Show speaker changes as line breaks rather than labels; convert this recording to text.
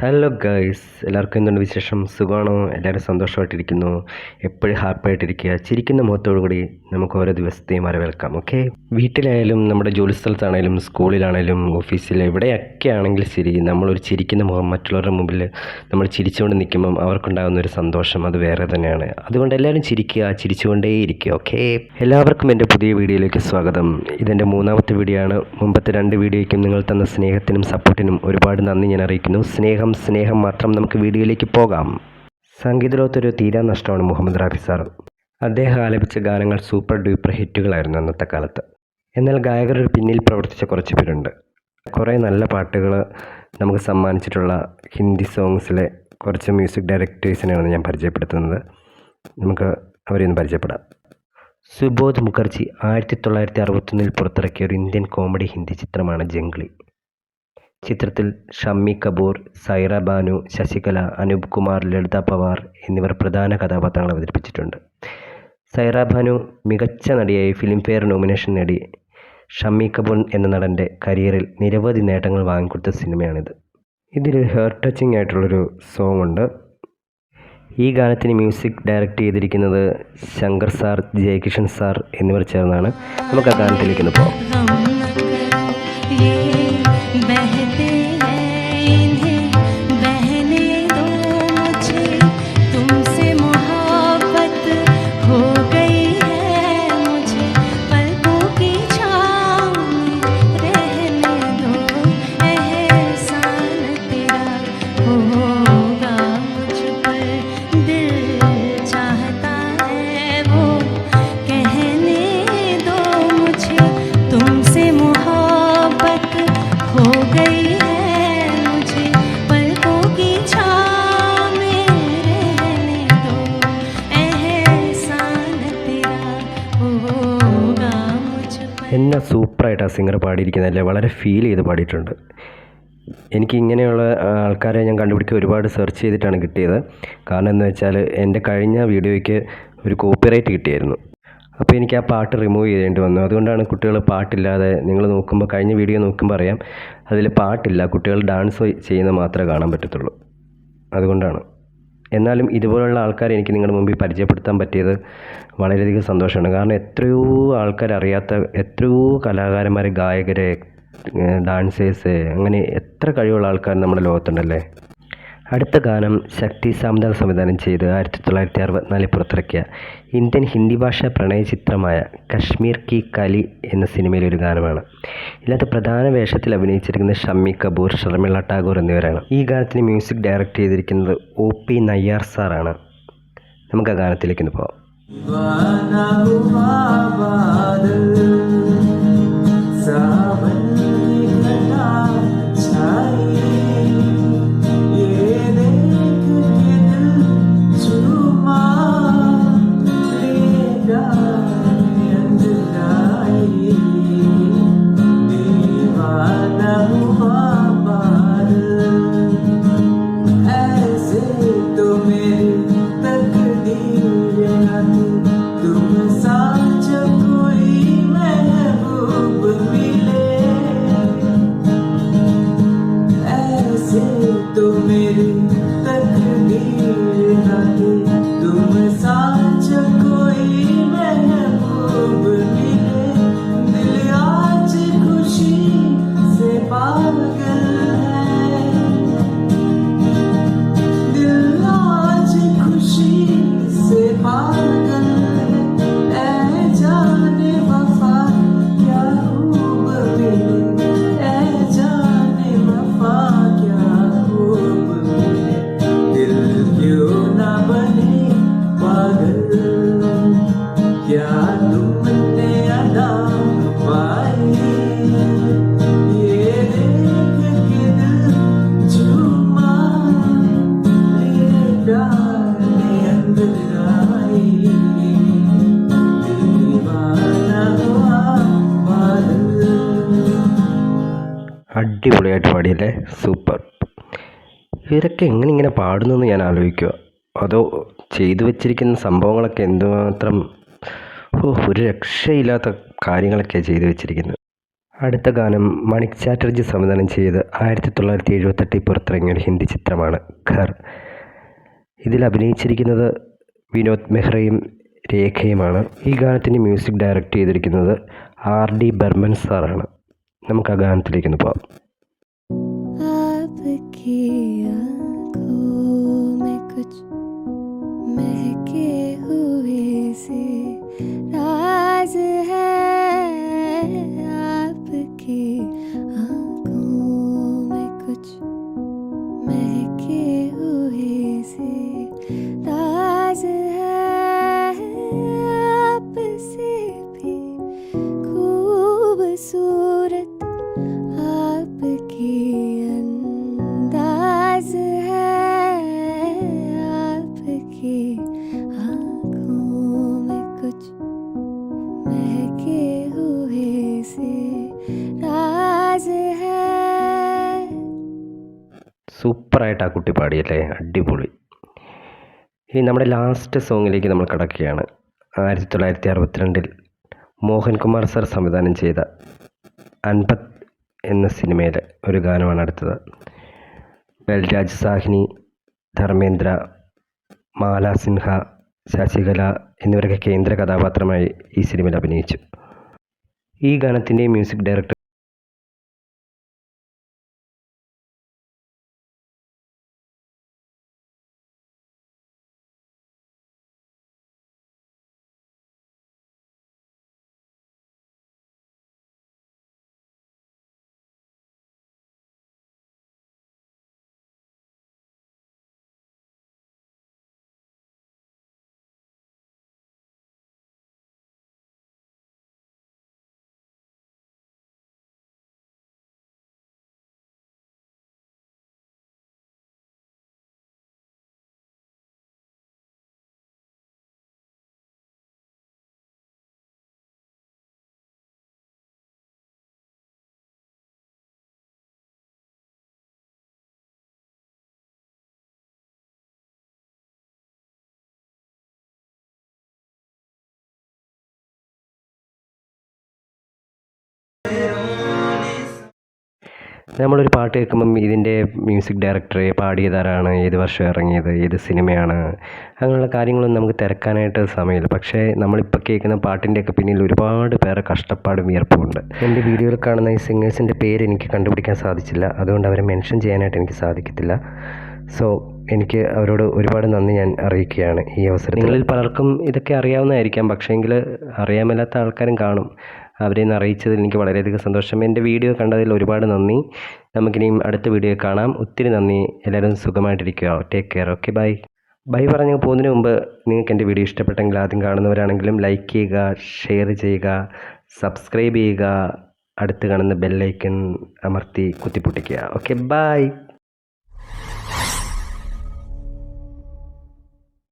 Hello guys, എല്ലാവർക്കും എന്തുണ്ട് വിശേഷം? സുഖമാണോ? എല്ലാവരും സന്തോഷമായിട്ടിരിക്കുന്നു. എപ്പോഴും ഹാപ്പി ആയിട്ടിരിക്കുക. ചിരിക്കുന്ന മുഖത്തോടു കൂടി നമുക്ക് ഓരോ ദിവസത്തെയും വരവേൽക്കാം. ഓക്കെ, വീട്ടിലായാലും നമ്മുടെ ജോലി സ്ഥലത്താണേലും സ്കൂളിലാണേലും ഓഫീസിൽ എവിടെയൊക്കെ ആണെങ്കിലും ശരി, നമ്മളൊരു ചിരിക്കുന്ന മുഖം മറ്റുള്ളവരുടെ മുമ്പിൽ നമ്മൾ ചിരിച്ചുകൊണ്ട് നിൽക്കുമ്പം അവർക്കുണ്ടാകുന്ന ഒരു സന്തോഷം അത് വേറെ തന്നെയാണ്. അതുകൊണ്ട് എല്ലാവരും ചിരിക്കുക, ചിരിച്ചുകൊണ്ടേയിരിക്കുക. ഓക്കെ, എല്ലാവർക്കും എൻ്റെ പുതിയ വീഡിയോയിലേക്ക് സ്വാഗതം. ഇതെൻ്റെ മൂന്നാമത്തെ വീഡിയോ ആണ്. മുമ്പത്തെ 2 വീഡിയോയ്ക്കും നിങ്ങൾ തന്ന സ്നേഹത്തിനും സപ്പോർട്ടിനും ഒരുപാട് നന്ദി ഞാൻ അറിയിക്കുന്നു. സ്നേഹം മാത്രം. നമുക്ക് വീഡിയോയിലേക്ക് പോകാം. സംഗീതലോകത്തൊരു തീരാ നഷ്ടമാണ് മുഹമ്മദ് റാഫി സാർ. അദ്ദേഹം ആലപിച്ച ഗാനങ്ങൾ സൂപ്പർ ഡ്യൂപ്പർ ഹിറ്റുകളായിരുന്നു അന്നത്തെ കാലത്ത്. എന്നാൽ ഗായകരുടെ പിന്നിൽ പ്രവർത്തിച്ച കുറച്ച് പേരുണ്ട്. കുറേ നല്ല പാട്ടുകൾ നമുക്ക് സമ്മാനിച്ചിട്ടുള്ള ഹിന്ദി സോങ്സിലെ കുറച്ച് മ്യൂസിക് ഡയറക്ടേഴ്സിനെയാണ് ഞാൻ പരിചയപ്പെടുത്തുന്നത്. നമുക്ക് അവരെയൊന്ന് പരിചയപ്പെടാം. സുബോധ് മുഖർജി 1961 പുറത്തിറക്കിയ ഒരു ഇന്ത്യൻ കോമഡി ഹിന്ദി ചിത്രമാണ് ജംഗ്ലി. ചിത്രത്തിൽ ഷമ്മി കപൂർ, സൈറ ബാനു, ശശികല, അനൂപ് കുമാർ, ലളിത പവാർ എന്നിവർ പ്രധാന കഥാപാത്രങ്ങൾ അവതരിപ്പിച്ചിട്ടുണ്ട്. സൈറ ബാനു മികച്ച നടിയായി ഫിലിംഫെയർ നോമിനേഷൻ നേടി. ഷമ്മി കപൂർ എന്ന നടൻ്റെ കരിയറിൽ നിരവധി നേട്ടങ്ങൾ വാങ്ങിക്കൊടുത്ത സിനിമയാണിത്. ഇതിലൊരു ഹെയർ ടച്ചിങ് ആയിട്ടുള്ളൊരു സോങ് ഉണ്ട്. ഈ ഗാനത്തിന് മ്യൂസിക് ഡയറക്റ്റ് ചെയ്തിരിക്കുന്നത് ശങ്കർ സാർ, ജയകിഷൻ സാർ എന്നിവർ ചേർന്നാണ്. നമുക്ക് ആ ഗാനത്തിലേക്ക് ഒന്ന് പോകാം. എന്നെ സൂപ്പറായിട്ട് ആ സിംഗർ പാടിയിരിക്കുന്നതല്ലേ, വളരെ ഫീൽ ചെയ്ത് പാടിയിട്ടുണ്ട്. എനിക്ക് ഇങ്ങനെയുള്ള ആൾക്കാരെ ഞാൻ കണ്ടുപിടിക്കുക ഒരുപാട് സെർച്ച് ചെയ്തിട്ടാണ് കിട്ടിയത്. കാരണം എന്ന് വെച്ചാൽ എൻ്റെ കഴിഞ്ഞ വീഡിയോയ്ക്ക് ഒരു കോപ്പിറൈറ്റ് കിട്ടിയായിരുന്നു. അപ്പോൾ എനിക്ക് ആ പാട്ട് റിമൂവ് ചെയ്യേണ്ടി വന്നു. അതുകൊണ്ടാണ് കുട്ടികൾ പാട്ടില്ലാതെ, നിങ്ങൾ നോക്കുമ്പോൾ കഴിഞ്ഞ വീഡിയോ നോക്കുമ്പോൾ അറിയാം അതിൽ പാട്ടില്ല, കുട്ടികൾ ഡാൻസ് ചെയ്യുന്നത് മാത്രമേ കാണാൻ പറ്റത്തുള്ളൂ. അതുകൊണ്ടാണ്. എന്നാലും ഇതുപോലുള്ള ആൾക്കാരെ എനിക്ക് നിങ്ങളുടെ മുമ്പിൽ പരിചയപ്പെടുത്താൻ പറ്റിയത് വളരെയധികം സന്തോഷമാണ്. കാരണം എത്രയോ ആൾക്കാർ അറിയാത്ത എത്രയോ കലാകാരന്മാർ, ഗായകരെ, ഡാൻസേഴ്സ്, അങ്ങനെ എത്ര കഴിവുള്ള ആൾക്കാർ നമ്മുടെ ലോകത്തുണ്ടല്ലേ. അടുത്ത ഗാനം ശക്തി സാംദാൽ സംവിധാനം ചെയ്ത് 1964 പുറത്തിറക്കിയ ഇന്ത്യൻ ഹിന്ദി ഭാഷാ പ്രണയ ചിത്രമായ കശ്മീർ കി കലി എന്ന സിനിമയിലെ ഒരു ഗാനമാണ്. ഇതിനകത്ത് പ്രധാന വേഷത്തിൽ അഭിനയിച്ചിരിക്കുന്നത് ഷമ്മി കപൂർ, ഷർമിള ടാഗോർ എന്നിവരാണ്. ഈ ഗാനത്തിന് മ്യൂസിക് ഡയറക്റ്റ് ചെയ്തിരിക്കുന്നത് OP നയ്യാർ സാറാണ്. നമുക്ക് ആ ഗാനത്തിലേക്ക് ഒന്ന് പോകാം. അടിപൊളിയായിട്ട് പാടിയല്ലേ, സൂപ്പർ. ഇവരൊക്കെ ഇങ്ങനെ പാടുന്നു എന്ന് ഞാൻ ആലോചിക്കുക. അതോ ചെയ്തു വെച്ചിരിക്കുന്ന സംഭവങ്ങളൊക്കെ എന്തുമാത്രം ഒരു രക്ഷയില്ലാത്ത കാര്യങ്ങളൊക്കെയാണ് ചെയ്തു വെച്ചിരിക്കുന്നത്. അടുത്ത ഗാനം മണിക് ചാറ്റർജി സംവിധാനം ചെയ്ത് 1978 പുറത്തിറങ്ങിയ ഒരു ഹിന്ദി ചിത്രമാണ് ഘർ. ഇതിൽ അഭിനയിച്ചിരിക്കുന്നത് വിനോദ് മെഹ്റയും രേഖയുമാണ്. ഈ ഗാനത്തിൻ്റെ മ്യൂസിക് ഡയറക്റ്റ് ചെയ്തിരിക്കുന്നത് R.D. ബർമൻ സാറാണ്. നമുക്ക് ആ ഗാനത്തിലേക്കൊന്ന് പോകാം. സൂപ്പറായിട്ട് ആ കുട്ടി പാടിയല്ലേ, അടിപൊളി. ഇനി നമ്മുടെ ലാസ്റ്റ് സോങ്ങിലേക്ക് നമ്മൾ കടക്കുകയാണ്. 1962 മോഹൻകുമാർ സർ സംവിധാനം ചെയ്ത അൻപത് എന്ന സിനിമയിലെ ഒരു ഗാനമാണ് അടുത്തത്. ബൽരാജ് സാഹ്നി, ധർമ്മേന്ദ്ര, മാല സിൻഹ, ശശികല എന്നിവരൊക്കെ കേന്ദ്ര കഥാപാത്രമായി ഈ സിനിമയിൽ അഭിനയിച്ചു. ഈ ഗാനത്തിൻ്റെ മ്യൂസിക് ഡയറക്ടർ നമ്മളൊരു പാട്ട് കേൾക്കുമ്പം ഇതിൻ്റെ മ്യൂസിക് ഡയറക്ടറെ, പാടിയതാരാണ്, ഏത് വർഷം ഇറങ്ങിയത്, ഏത് സിനിമയാണ്, അങ്ങനെയുള്ള കാര്യങ്ങളൊന്നും നമുക്ക് തിരക്കാനായിട്ട് സമയമില്ല. പക്ഷേ നമ്മളിപ്പോൾ കേൾക്കുന്ന പാട്ടിൻ്റെയൊക്കെ പിന്നിൽ ഒരുപാട് പേരെ കഷ്ടപ്പാടും വിയർപ്പുമുണ്ട്. എൻ്റെ വീഡിയോയിൽ കാണുന്ന ഈ സിംഗേഴ്സിൻ്റെ പേര് എനിക്ക് കണ്ടുപിടിക്കാൻ സാധിച്ചില്ല, അതുകൊണ്ട് അവരെ മെൻഷൻ ചെയ്യാനായിട്ട് എനിക്ക് സാധിക്കത്തില്ല. സോ എനിക്ക് അവരോട് ഒരുപാട് നന്ദി ഞാൻ അറിയിക്കുകയാണ് ഈ അവസരത്തിൽ. നിങ്ങളിൽ പലർക്കും ഇതൊക്കെ അറിയാവുന്നതായിരിക്കാം, പക്ഷേങ്കിൽ അറിയാൻ മേലാത്ത ആൾക്കാരും കാണും. അവരെ ഒന്ന് അറിയിച്ചതിൽ എനിക്ക് വളരെയധികം സന്തോഷം. എൻ്റെ വീഡിയോ കണ്ടതിൽ ഒരുപാട് നന്ദി. നമുക്കിനിയും അടുത്ത വീഡിയോ കാണാം. ഒത്തിരി നന്ദി. എല്ലാവരും സുഖമായിട്ടിരിക്കുക. Take care. Okay, bye. Bye പറഞ്ഞ് പോകുന്നതിന് മുമ്പ് നിങ്ങൾക്ക് എൻ്റെ വീഡിയോ ഇഷ്ടപ്പെട്ടെങ്കിൽ ആദ്യം കാണുന്നവരാണെങ്കിലും ലൈക്ക് ചെയ്യുക, ഷെയർ ചെയ്യുക, സബ്സ്ക്രൈബ് ചെയ്യുക, അടുത്ത് കാണുന്ന ബെല്ലൈക്കൺ അമർത്തി കുത്തിപ്പൊട്ടിക്കുക. Okay, by.